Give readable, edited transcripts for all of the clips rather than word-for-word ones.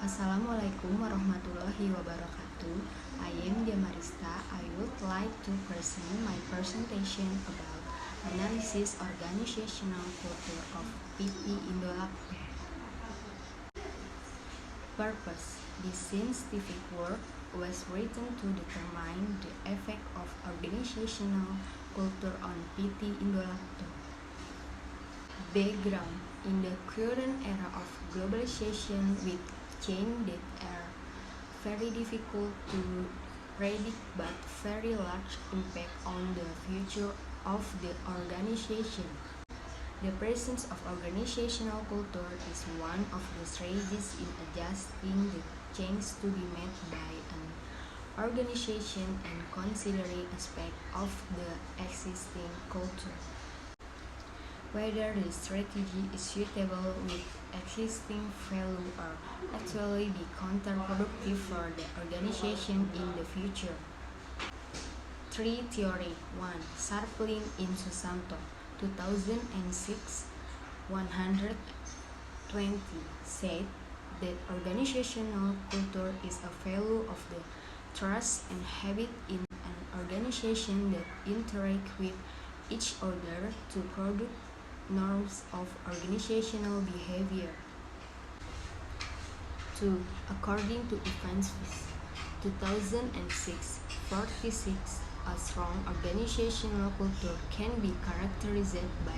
Assalamualaikum warahmatullahi wabarakatuh. I am Diah Marista. I would like to present my presentation about analysis organizational culture of PT Indolakto. Purpose: this scientific work was written to determine the effect of organizational culture on PT Indolakto. Background: in the current era of globalization with change that are very difficult to predict but very large impact on the future of the organization. The presence of organizational culture is one of the strategies in adjusting the change to be made by an organization and considering aspects of the existing culture. Whether the strategy is suitable with existing value or actually be counterproductive for the organization in the future. 3 Theory 1. Sharpling in Susanto 2006 120 said that organizational culture is a value of the trust and habit in an organization that interact with each other to produce norms of organizational behavior. 2. According to Evans 2006 46, a strong organizational culture can be characterized by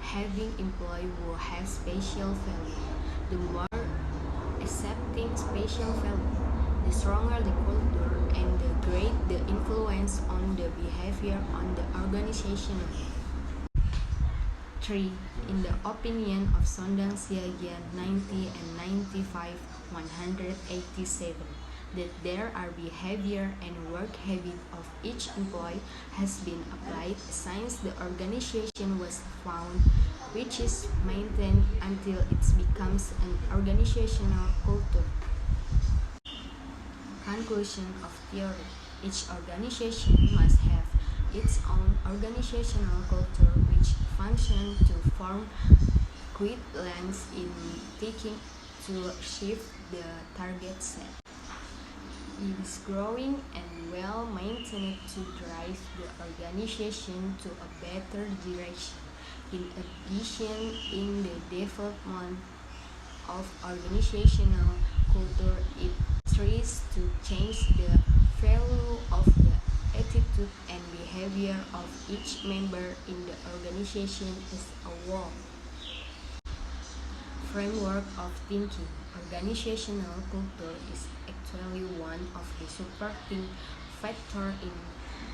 having employees who have special value. The more accepting special value, the stronger the culture and the greater the influence on the behavior on the organization. 3. In the opinion of Sondang Siagian 90 and 95 187, that there are behavior and work habit of each employee has been applied since the organization was found, which is maintained until it becomes an organizational culture. Conclusion of theory: each organization must have its own organizational culture which function to form guidelines in taking to achieve the target set. It is growing and well maintained to drive the organization to a better direction. In addition, in the development of organizational culture, it tries to change the value of the attitude and behavior of each member in the organization as a whole. Framework of thinking: organizational culture is actually one of the supporting factors in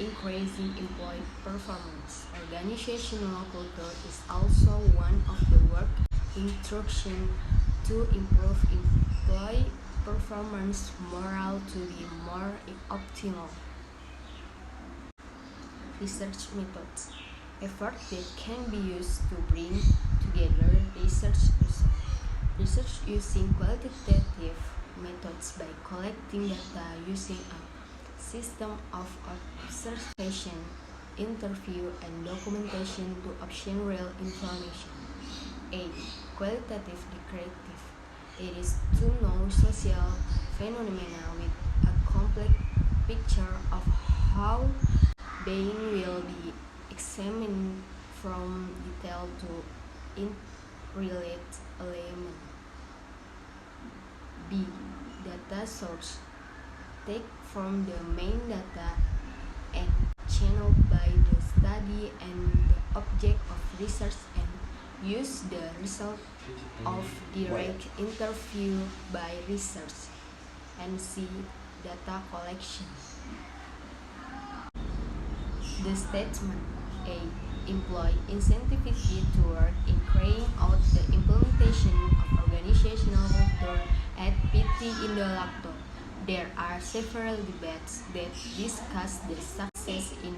increasing employee performance. Organizational culture is also one of the work instructions to improve employee performance morale to be more optimal. Research methods: effort that can be used to bring together research results. Research using qualitative methods by collecting data using a system of observation, interview, and documentation to obtain real information. 8. Qualitative descriptive: it is to know social phenomena with a complete picture of how being will be examined from detail to interrelated element. B. Data source: take from the main data and channeled by the study and the object of research and use the result of direct interview by research. And C. Data collection. The statement: A. Employ incentivity toward in carrying out the implementation of organizational culture at PT Indolakto. There are several debates that discuss the success in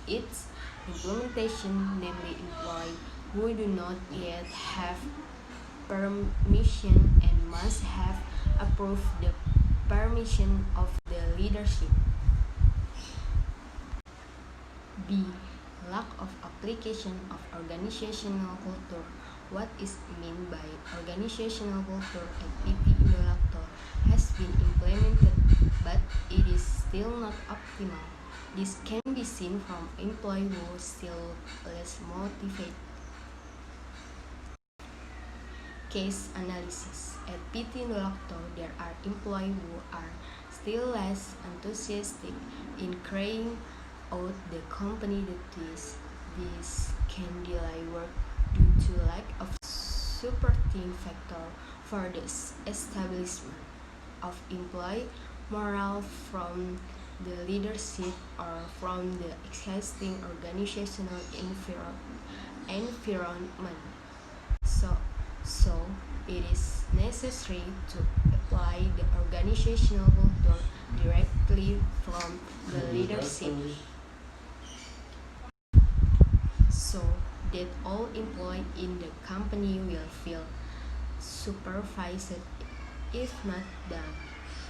its implementation, namely employees who do not yet have permission and must have approved the permission of the leadership. B. Lack of application of organizational culture. What is meant by organizational culture at PT Indolakto? still not optimal. This can be seen from employees who still less motivated. Case analysis. At PT Indolacto, there are employees who are still less enthusiastic in carrying out the company duties. This can delay work due to lack of supporting factor for the establishment of employee morale from the leadership or from the existing organizational environment. So it is necessary to apply the organizational culture directly from the leadership so that all employees in the company will feel supervised. If not done,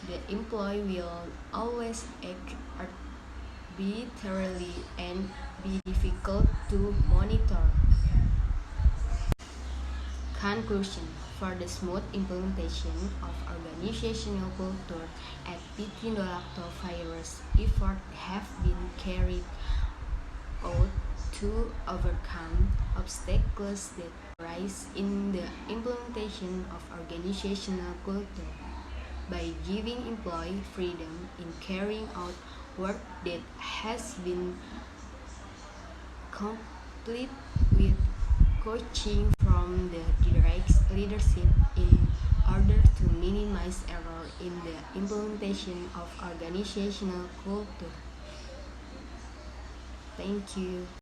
the employee will always act arbitrarily and be difficult to monitor. Conclusion. For the smooth implementation of organizational culture at PT Indolacto, various efforts have been carried out to overcome obstacles that arise in the implementation of organizational culture. By giving employees freedom in carrying out work that has been complete with coaching from the direct leadership in order to minimize error in the implementation of organizational culture. Thank you.